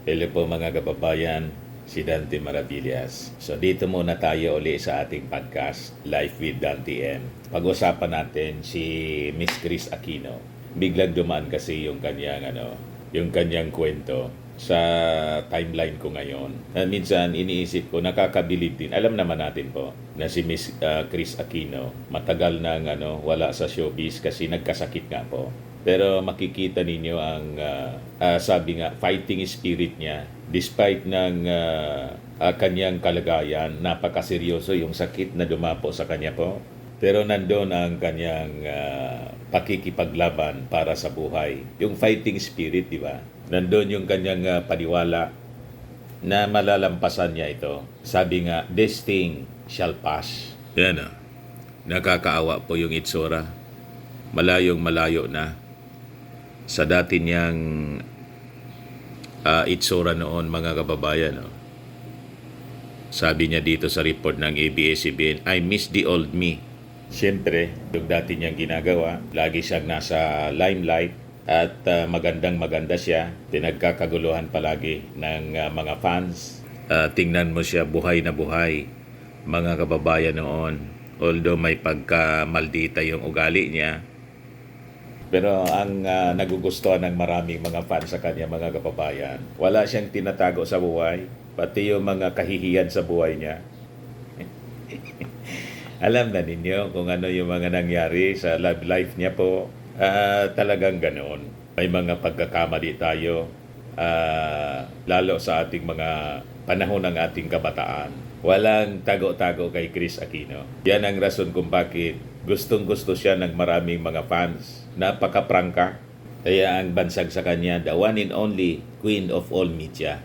Hello po mga kababayan, si Dante Maravillas. So dito muna tayo uli sa ating podcast, Life with Dante M. Pag-usapan natin si Miss Chris Aquino. Biglang dumaan kasi yung kanyang kwento sa timeline ko ngayon. Minsan iniisip ko, nakakabilib din. Alam naman natin po na si Miss Chris Aquino matagal nang wala sa showbiz kasi nagkasakit nga po. Pero makikita ninyo ang sabi nga, fighting spirit niya. Despite ng kanyang kalagayan, napakaseryoso yung sakit na dumapo sa kanya po. Pero nandoon ang kanyang pakikipaglaban para sa buhay. Yung fighting spirit, di ba? Nandoon yung kanyang paniwala na malalampasan niya ito. Sabi nga, this thing shall pass. Yan o. Nakakaawa po yung itsura. Malayong malayo na sa dati niyang itsura noon, mga kababayan. No? Sabi niya dito sa report ng ABS-CBN, I miss the old me. Siyempre, yung dati niyang ginagawa, lagi siyang nasa limelight at magandang maganda siya. Pinagkakaguluhan palagi ng mga fans. Tingnan mo siya, buhay na buhay, mga kababayan noon. Although may pagkamaldita yung ugali niya, pero ang nagugustuhan ng maraming mga fans sa kanya, mga kababayan, wala siyang tinatago sa buhay, pati yung mga kahihiyan sa buhay niya. Alam na ninyo kung ano yung mga nangyari sa love life niya po. Talagang ganoon. May mga pagkakamali tayo, lalo sa ating mga panahon ng ating kabataan. Walang tago-tago kay Chris Aquino. Yan ang rason kung bakit gustong-gusto siya ng maraming mga fans. Napaka-prangka. Kaya ang bansag sa kanya, the one and only Queen of all media.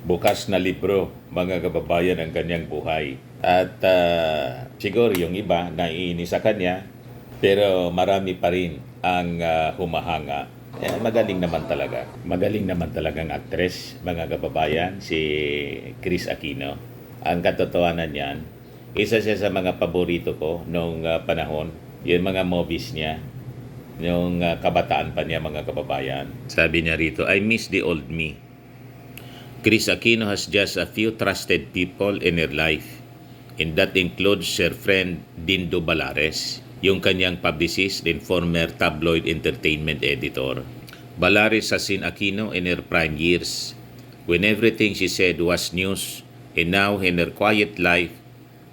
Bukas na libro, mga kababayan, ang kanyang buhay. At siguro yung iba naiinis sa kanya, pero marami pa rin ang humahanga. Magaling naman talaga. Magaling naman talagang actress, mga kababayan, si Chris Aquino. Ang katotohanan niyan, isa siya sa mga paborito ko noong panahon, yung mga movies niya, yung kabataan pa niya, mga kababayan. Sabi niya rito, I miss the old me. Chris Aquino has just a few trusted people in her life, and that includes her friend Dindo Balares, yung kanyang publicist and former tabloid entertainment editor. Balares has seen Aquino in her prime years, when everything she said was news, and now in her quiet life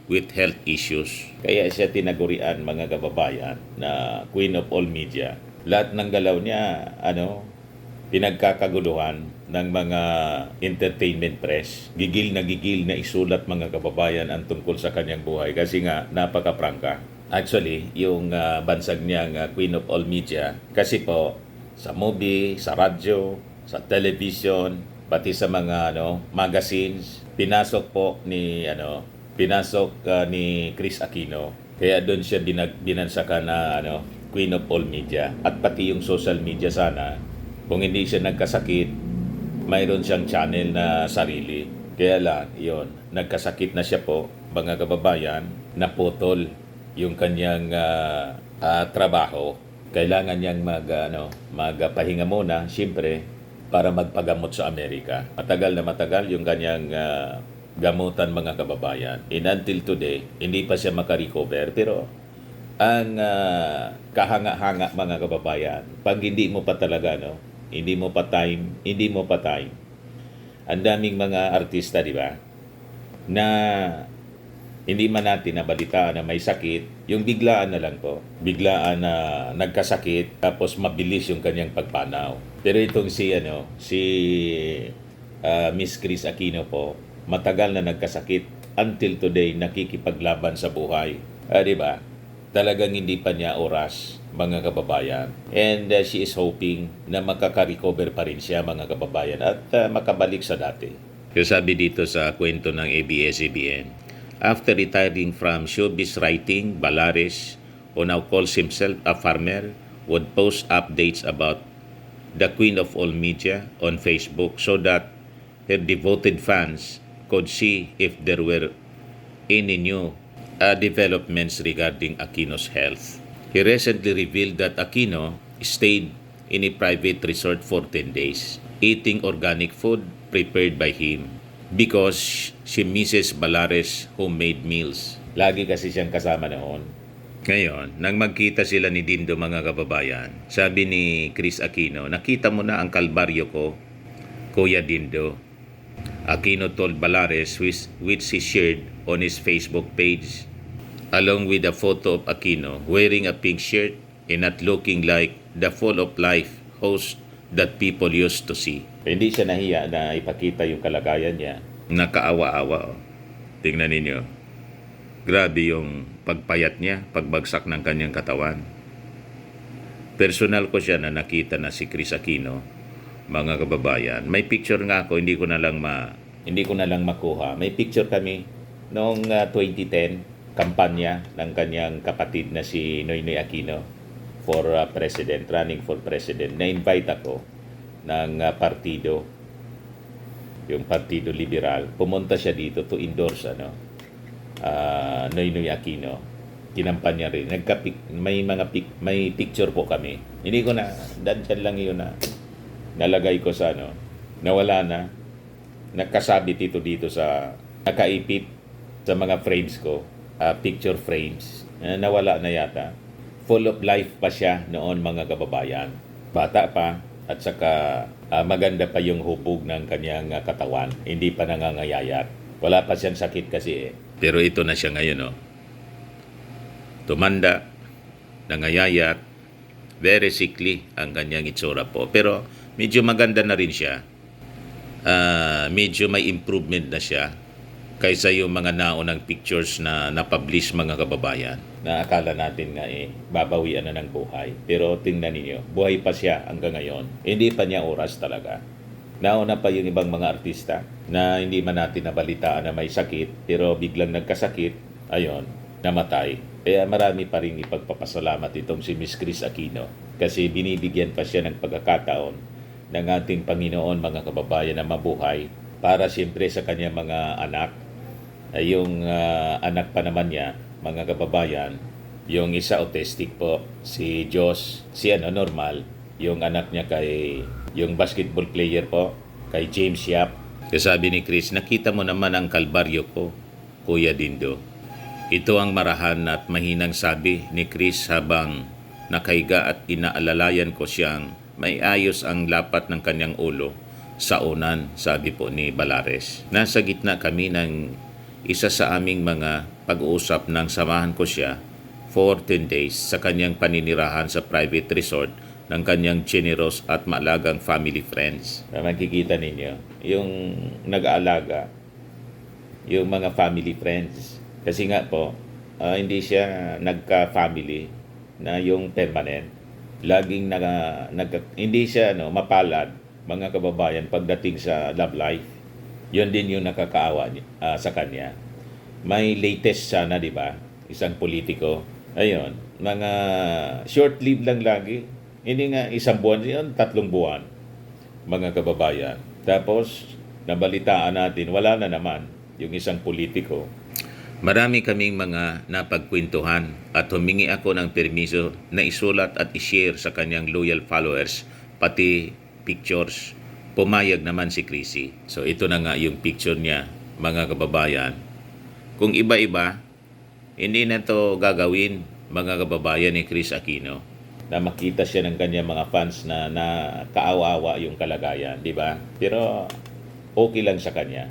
with health issues. Kaya siya tinagurian, mga kababayan, na Queen of all media. Lahat ng galaw niya, pinagkakaguluhan ng mga entertainment press. Gigil na isulat, mga kababayan, ang tungkol sa kanyang buhay kasi nga napaka-prangka. Actually, yung bansag niyang Queen of all media, kasi po sa movie, sa radyo, sa television, pati sa mga magazines, pinasok ni Chris Aquino. Kaya doon siya binansakan na Queen of all media. At pati yung social media sana, kung hindi siya nagkasakit, mayroon siyang channel na sarili. Kaya lang, yun, nagkasakit na siya po, mga kababayan, naputol yung kanyang trabaho. Kailangan niyang magpahinga muna, siyempre, para magpagamot sa Amerika. Matagal na matagal yung kanyang gamutan, mga kababayan. And until today, hindi pa siya makarecover. Pero ang kahanga-hanga, mga kababayan, pag hindi mo pa talaga, hindi mo pa time. Ang daming mga artista, di ba, na hindi man natin nabalitaan na may sakit, yung biglaan na lang po. Biglaan na nagkasakit, tapos mabilis yung kanyang pagpanaw. Pero itong si Miss Chris Aquino po, matagal na nagkasakit, until today nakikipaglaban sa buhay. Di ba? Talagang hindi pa niya oras, mga kababayan. And she is hoping na makaka-recover pa rin siya, mga kababayan, at makabalik sa dati. Kaya sabi dito sa kwento ng ABS-CBN, after retiring from showbiz writing, Balares, who now calls himself a farmer, would post updates about the Queen of all media on Facebook so that her devoted fans could see if there were any new developments regarding Aquino's health. He recently revealed that Aquino stayed in a private resort for 10 days, eating organic food prepared by him because she misses Balares' homemade meals. Lagi kasi siyang kasama noon. Ngayon, nang magkita sila ni Dindo mga kababayan, sabi ni Chris Aquino, nakita mo na ang kalbaryo ko, Kuya Dindo. Aquino told Balares, which he shared on his Facebook page, along with a photo of Aquino wearing a pink shirt and not looking like the full of life host that people used to see. Hindi siya nahiya na ipakita yung kalagayan niya. Nakaawa-awa. Oh. Tingnan ninyo. Grabe yung pagpayat niya, pagbagsak ng kanyang katawan. Personal ko siya na nakita na si Chris Aquino, mga kababayan. May picture nga ako, hindi ko na lang makuha. May picture kami noong 2010, kampanya ng kanyang kapatid na si Noynoy Aquino for president, running for president. Na-invite ako ng partido, yung Partido Liberal. Pumunta siya dito to endorse Noynoy Aquino. Kinampanya rin. May picture po kami. Hindi ko na, dyan lang yun na nalagay ko sa nawala na. Nakasabit ito dito sa, nakaipit sa mga frames ko, picture frames. Nawala na yata. Full of life pa siya noon mga kababayan. Bata pa at saka maganda pa yung hubog ng kanyang katawan. Hindi pa nangangayayat. Wala pa siyang sakit kasi eh. Pero ito na siya ngayon Tumanda, nangayayat, very sickly ang kanyang itsura po. Pero medyo maganda na rin siya. Medyo may improvement na siya kaysa yung mga naunang pictures na napublish mga kababayan. Na akala natin nga babawian na ng buhay. Pero tingnan ninyo, buhay pa siya hanggang ngayon. Hindi pa niya oras talaga. Nauna pa yung ibang mga artista na hindi man natin nabalitaan na may sakit, pero biglang nagkasakit, ayon, namatay. Kaya marami pa rin ipagpapasalamat itong si Miss Chris Aquino kasi binibigyan pa siya ng pagkakataon ng ating Panginoon mga kababayan na mabuhay para siyempre sa kanyang mga anak. Yung anak pa naman niya, mga kababayan, yung isa autistic po, si Josh, si normal, yung anak niya yung basketball player po, kay James Yap. Kasi sabi ni Chris, nakita mo naman ang kalbaryo ko, Kuya Dindo. Ito ang marahan at mahinang sabi ni Chris habang nakaiga at inaalalayan ko siyang may ayos ang lapat ng kanyang ulo sa unan, sabi po ni Balares. Nasa gitna kami ng isa sa aming mga pag-uusap nang samahan ko siya for 10 days sa kanyang paninirahan sa private resort ng kanyang generous at maalagang family friends. Makikita ninyo, yung nag-aalaga, yung mga family friends. Kasi nga po, hindi siya nagka-family na yung permanent. Laging hindi siya mapalad, mga kababayan, pagdating sa love life. Yun din yung nakakaawa sa kanya. May latest sana, di ba? Isang politiko. Ayun, mga short-lived lang lagi. Hindi nga 1 buwan, yun 3 buwan, mga kababayan. Tapos, nabalitaan natin, wala na naman yung isang politiko. Marami kaming mga napagkwentuhan at humingi ako ng permiso na isulat at ishare sa kanyang loyal followers, pati pictures. Pumayag naman si Chrissy. So ito na nga yung picture niya, mga kababayan. Kung iba-iba, hindi na to gagawin, mga kababayan ni Chris Aquino, na makita siya ng kanyang mga fans na kaawa-awa yung kalagayan, di ba? Pero okay lang sa kanya.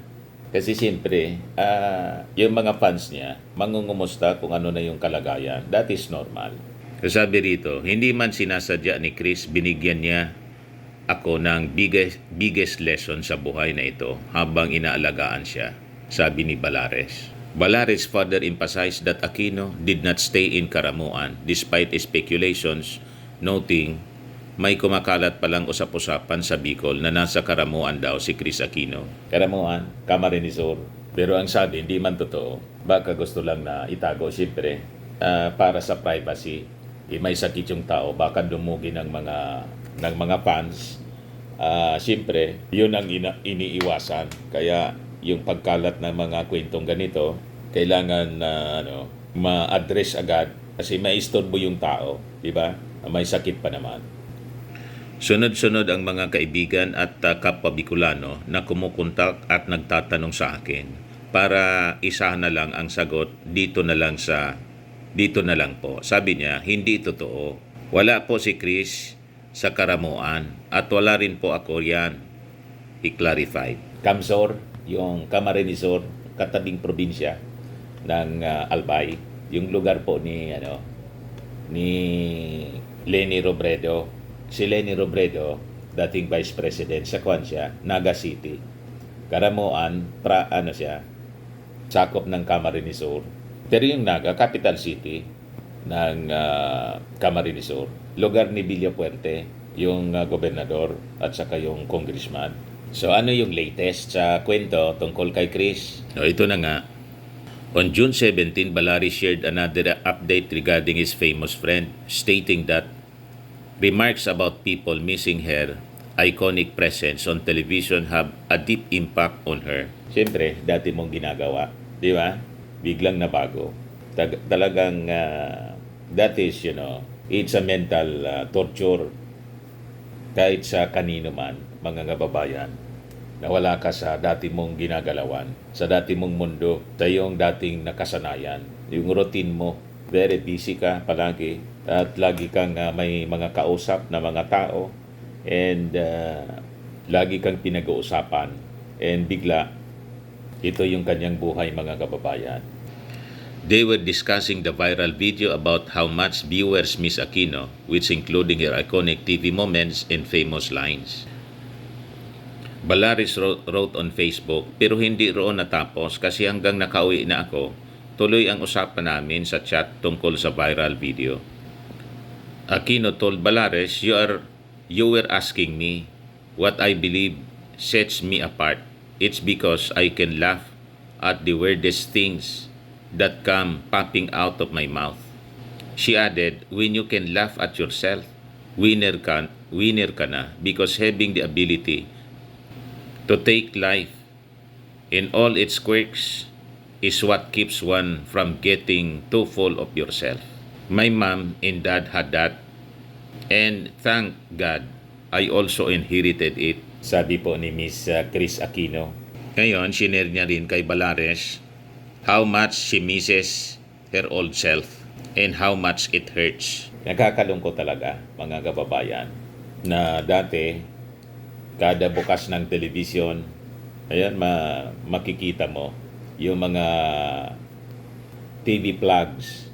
Kasi siyempre, yung mga fans niya, mangungumusta kung ano na yung kalagayan. That is normal. Sabi rito, hindi man sinasadya ni Chris, binigyan niya ako ng biggest lesson sa buhay na ito habang inaalagaan siya, sabi ni Balares. Balares further emphasized that Aquino did not stay in Karamuan despite speculations, noting may kumakalat palang usap-usapan sa Bicol na nasa Karamuan daw si Chris Aquino. Karamuan, Camarines Sur. Pero ang sabi, hindi man totoo. Baka gusto lang na itago, siyempre, para sa privacy. May sakit yung tao, baka dumugi ng mga fans. Siyempre, yun ang iniiwasan. Kaya yung pagkalat ng mga kwentong ganito, kailangan ma-address agad kasi maistorbo yung tao, di ba? May sakit pa naman. Sunod-sunod ang mga kaibigan at kapwa Bicolano na kumukontak at nagtatanong sa akin para isa na lang ang sagot dito na lang po. Sabi niya, hindi totoo. Wala po si Chris sa Karamuan at wala rin po ako yan. He clarified. Kamsor, yung Camarines Sur, katabing probinsya ng Albay, yung lugar po ni Leni Robredo. Si Leni Robredo, dating Vice President sa Kwansya, Naga City. Karamuan, sakop ng Camarines Sur. Pero yung Naga, capital city ng Camarines Sur. Lugar ni Villapuerte, yung gobernador at saka yung congressman. So ano yung latest sa kwento tungkol kay Chris? So, ito na nga. On June 17, Balari shared another update regarding his famous friend, stating that remarks about people missing her iconic presence on television have a deep impact on her. Siyempre, dati mong ginagawa, di ba? Biglang nabago. Talagang, that is, it's a mental torture kahit sa kanino man, mga kababayan. Nawala ka sa dati mong ginagalawan, sa dati mong mundo, sa iyong dating nakasanayan, yung routine mo. Very busy ka palagi at lagi kang may mga kausap na mga tao and lagi kang pinag-uusapan and bigla ito yung kanyang buhay, mga kababayan. They were discussing the viral video about how much viewers miss Aquino, which including her iconic TV moments and famous lines. Balaris wrote on Facebook, pero hindi roon natapos kasi hanggang nakauwi na ako, tuloy ang usapan namin sa chat tungkol sa viral video. Aquino told Balares, you were asking me what I believe sets me apart. It's because I can laugh at the weirdest things that come popping out of my mouth. She added, when you can laugh at yourself, winner ka na because having the ability to take life in all its quirks is what keeps one from getting too full of yourself. My mom and dad had that, and thank God, I also inherited it. Sabi po ni Miss Chris Aquino. Ngayon, shinare niya rin kay Balares how much she misses her old self and how much it hurts. Nakakalungkot talaga, mga kababayan, na dati, kada bukas ng television, ayan, makikita mo yung mga TV plugs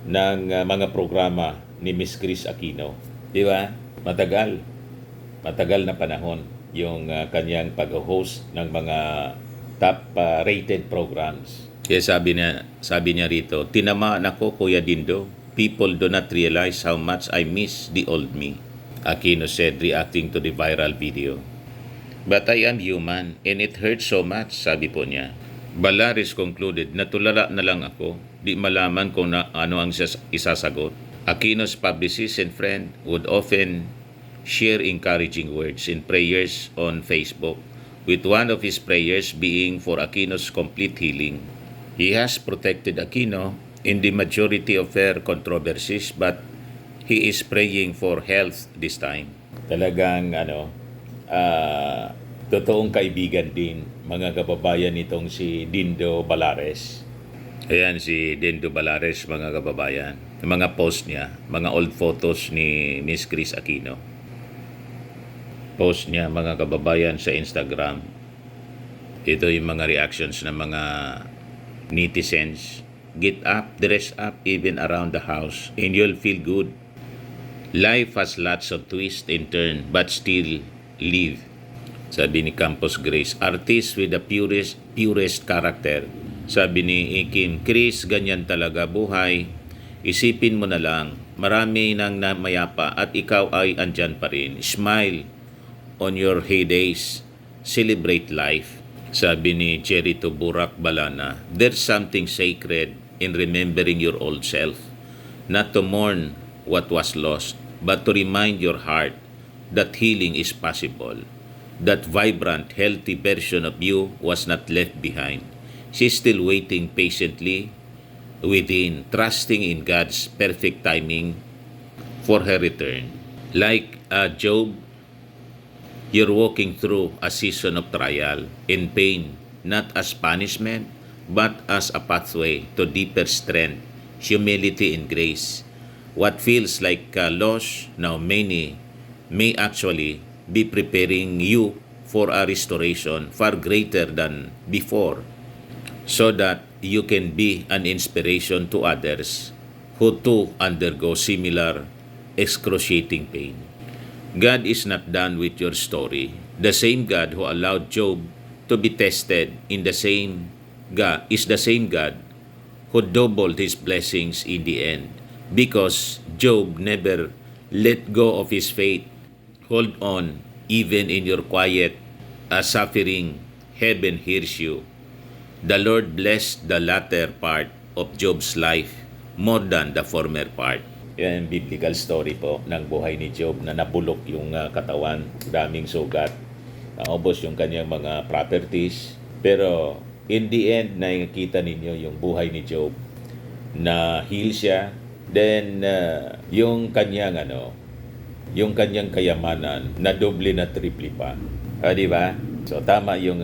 ng mga programa ni Miss Chris Aquino. Di ba? Matagal na panahon yung kanyang pag-host ng mga top rated programs. Kaya sabi niya rito, tinamaan ako, Kuya Dindo. People do not realize how much I miss the old me. Aquino said, reacting to the viral video. But I am human and it hurts so much, sabi po niya. Balaris concluded, natulala na lang ako, di malaman kung ano ang isasagot. Aquino's publicist and friend would often share encouraging words and prayers on Facebook, with one of his prayers being for Aquino's complete healing. He has protected Aquino in the majority of her controversies, but he is praying for health this time. Talagang totoong kaibigan din, mga kababayan, nitong si Dindo Balares. Ayan si Dindo Balares, mga kababayan. Yung mga post niya, mga old photos ni Miss Chris Aquino. Post niya, mga kababayan, sa Instagram. Ito yung mga reactions ng mga netizens. Get up, dress up, even around the house, and you'll feel good. Life has lots of twists and turns, but still live. Sabi ni Campos Grace, artist with the purest character. Sabi ni Kim, Chris, ganyan talaga buhay. Isipin mo na lang, marami nang namayapa at ikaw ay andyan pa rin. Smile on your heydays. Celebrate life. Sabi ni Jerito Burak Balana, there's something sacred in remembering your old self. Not to mourn what was lost, but to remind your heart that healing is possible. That vibrant, healthy version of you was not left behind. She's still waiting patiently within, trusting in God's perfect timing for her return. Like Job, you're walking through a season of trial and pain, not as punishment, but as a pathway to deeper strength, humility, and grace. What feels like a loss now many may actually be preparing you for a restoration far greater than before, so that you can be an inspiration to others who too undergo similar excruciating pain. God is not done with your story. The same God who allowed Job to be tested in the same God is the same God who doubled his blessings in the end, because Job never let go of his faith. Hold on even in your quiet suffering. Heaven hears you. The Lord blessed the latter part of Job's life more than the former part. Yan ang biblical story po ng buhay ni Job na nabulok yung katawan, daming sugat, naubos yung kanyang mga properties. Pero in the end, nakikita ninyo yung buhay ni Job na heal siya. Then yung kanyang kayamanan na doble na triple pa. Di ba? So tama yung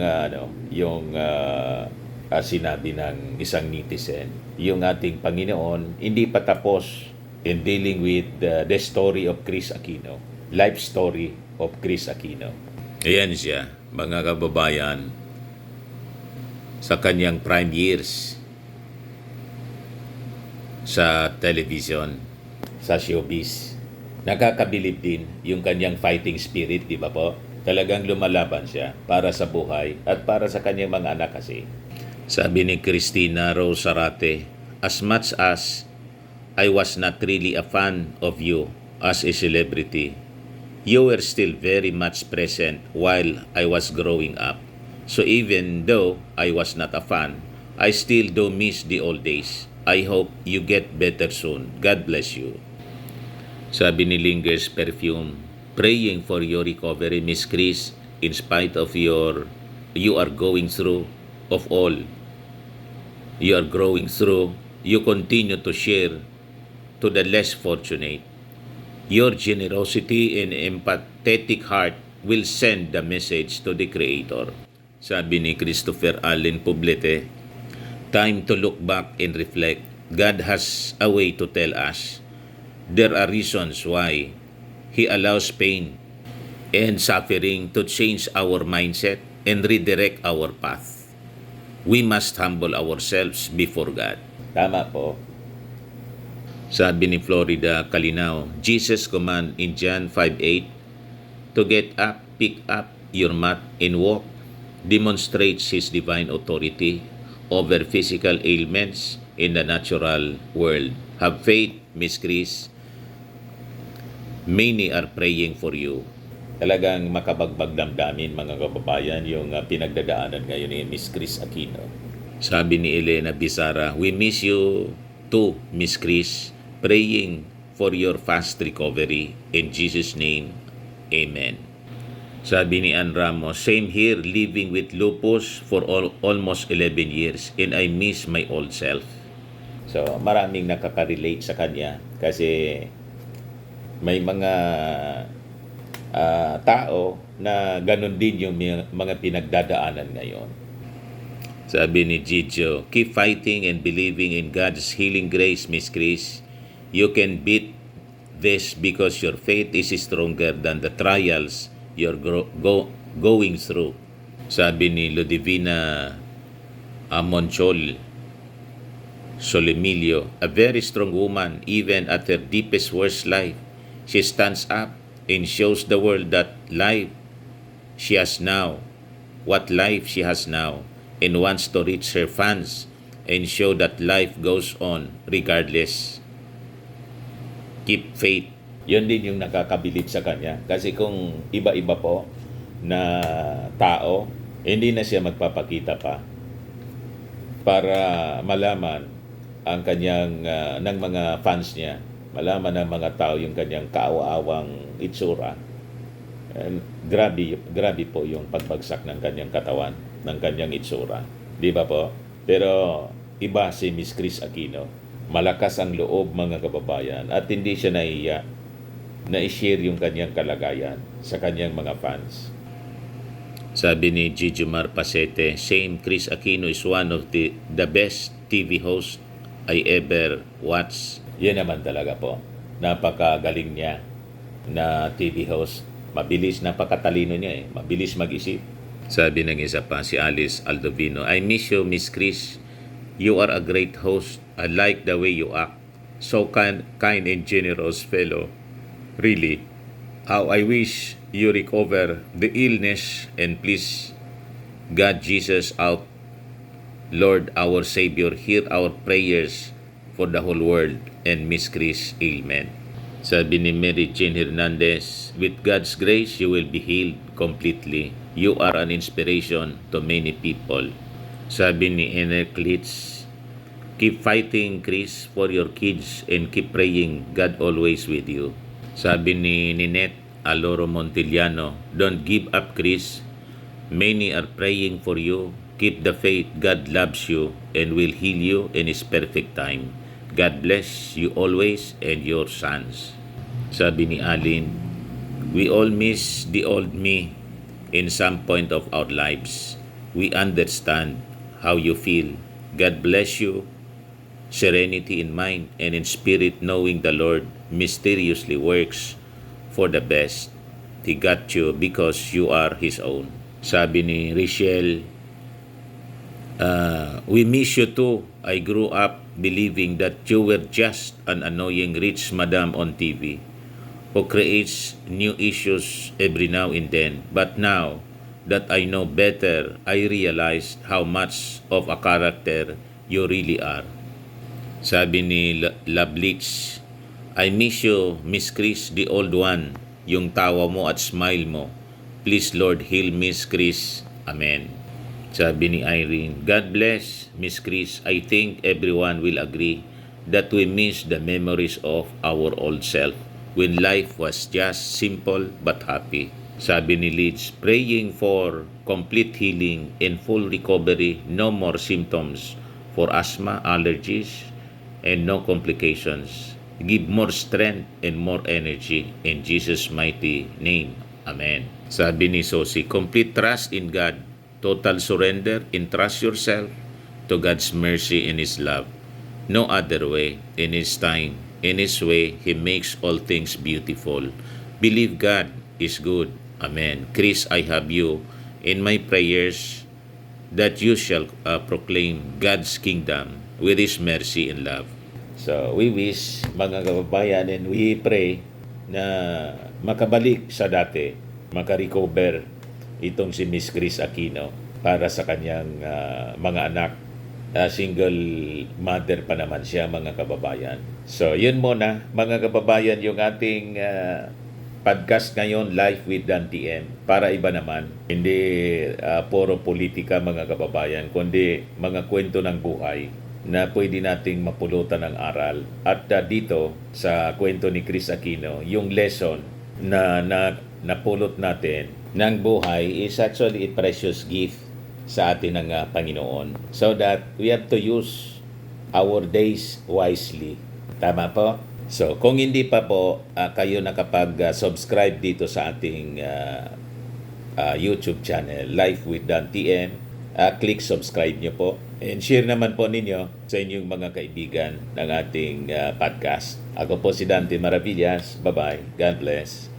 sinabi ng isang netizen. Yung ating Panginoon hindi pa tapos in dealing with the story of Chris Aquino. Life story of Chris Aquino. Ayan siya, mga kababayan, sa kanyang prime years sa television, sa showbiz. Nakakabilib din yung kanyang fighting spirit, di ba po? Talagang lumalaban siya para sa buhay at para sa kanyang mga anak kasi. Sabi ni Christina Rose Sarate, as much as I was not really a fan of you as a celebrity, you were still very much present while I was growing up. So even though I was not a fan, I still do miss the old days. I hope you get better soon. God bless you. Sabi ni Lingers Perfume, praying for your recovery, Miss Chris, in spite of you are going through of all you are growing through, you continue to share to the less fortunate. Your generosity and empathetic heart will send the message to the Creator. Sabi ni Christopher Allen Poblete, time to look back and reflect. God has a way to tell us. There are reasons why He allows pain and suffering to change our mindset and redirect our path. We must humble ourselves before God. Tama po. Sabi ni Florida Calinaw, Jesus' command in John 5:8 to get up, pick up your mat and walk demonstrates His divine authority over physical ailments in the natural world. Have faith, Miss Chris. Many are praying for you. Talagang makabagbag damdamin, mga kababayan, yung pinagdadaanan ngayon ni Miss Chris Aquino. Sabi ni Elena Bisara, we miss you too, Miss Chris. Praying for your fast recovery. In Jesus' name, Amen. Sabi ni Ann Ramos, same here, living with lupus for almost 11 years and I miss my old self. So, maraming nakaka-relate sa kanya kasi may mga tao na ganun din yung mga pinagdadaanan ngayon. Sabi ni Gijo, keep fighting and believing in God's healing grace, Miss Chris. You can beat this because your faith is stronger than the trials you're going through. Sabi ni Ludivina Monchol Solemilio, a very strong woman even at her deepest worst life. She stands up and shows the world that life she has now, what life she has now, and wants to reach her fans and show that life goes on regardless. Keep faith. Yun din yung nakakabilib sa kanya. Kasi kung iba-iba po na tao, hindi na siya magpapakita pa para malaman ang kanyang ng mga fans niya, malaman ng mga tao yung kanyang kaawa-awang itsura. Grabe po yung pagbagsak ng kanyang katawan, ng kanyang itsura. Di ba po? Pero iba si Miss Chris Aquino. Malakas ang loob, mga kababayan, at hindi siya nahiya na i-share yung kanyang kalagayan sa kanyang mga fans. Sabi ni Jijumar Pasete, same, Chris Aquino is one of the best TV host I ever watched. Yan naman talaga po. Napakagaling niya na TV host. Mabilis, napakatalino niya eh. Mabilis mag-isip. Sabi ng isa pa, si Alice Aldovino, I miss you, Miss Chris. You are a great host. I like the way you act. So kind and generous fellow. Really. How I wish you recover the illness and please God Jesus out. Lord our Savior, hear our prayers for the whole world and Miss Chris. Amen. Sabi ni Mary Jane Hernandez, with God's grace, you will be healed completely. You are an inspiration to many people. Sabi ni Enek Litz, keep fighting, Chris, for your kids and keep praying. God always with you. Sabi ni Ninette Aloro Montiliano, don't give up, Chris. Many are praying for you. Keep the faith. God loves you and will heal you in His perfect time. God bless you always and your sons. Sabi ni Alin, we all miss the old me in some point of our lives. We understand how you feel. God bless you. Serenity in mind and in spirit, knowing the Lord mysteriously works for the best. He got you because you are His own. Sabi ni Richelle, we miss you too. I grew up believing that you were just an annoying rich madam on TV who creates new issues every now and then. But now that I know better, I realize how much of a character you really are. Sabi ni Lablitz, I miss you, Miss Chris, the old one, yung tawa mo at smile mo. Please, Lord, heal Miss Chris. Amen. Sabi ni Irene, God bless, Miss Chris. I think everyone will agree that we miss the memories of our old self when life was just simple but happy. Sabi ni Liz, praying for complete healing and full recovery, no more symptoms for asthma, allergies, and no complications. Give more strength and more energy in Jesus' mighty name. Amen. Sabi ni Sosi, complete trust in God, total surrender, entrust yourself to God's mercy and His love. No other way, in His time, in His way, He makes all things beautiful. Believe God is good. Amen. Chris, I have you in my prayers that you shall proclaim God's kingdom with His mercy and love. So, we wish, mga kababayan, and we pray na makabalik sa dati, makarecover itong si Miss Chris Aquino para sa kanyang mga anak. Single mother pa naman siya, mga kababayan. So, yun muna, mga kababayan, yung ating podcast ngayon, Life with Dan TM. Para iba naman, hindi puro politika, mga kababayan, kundi mga kwento ng buhay na pwede nating mapulutan ng aral. At dito, sa kwento ni Chris Aquino, yung lesson na napulot natin ng buhay is actually a precious gift sa atin ng Panginoon. So that we have to use our days wisely. Tama po? So, kung hindi pa po kayo nakapag-subscribe dito sa ating YouTube channel, Life with Dan TM, click subscribe nyo po. And share naman po ninyo sa inyong mga kaibigan ng ating podcast. Ako po si Dante Maravillas. Bye-bye. God bless.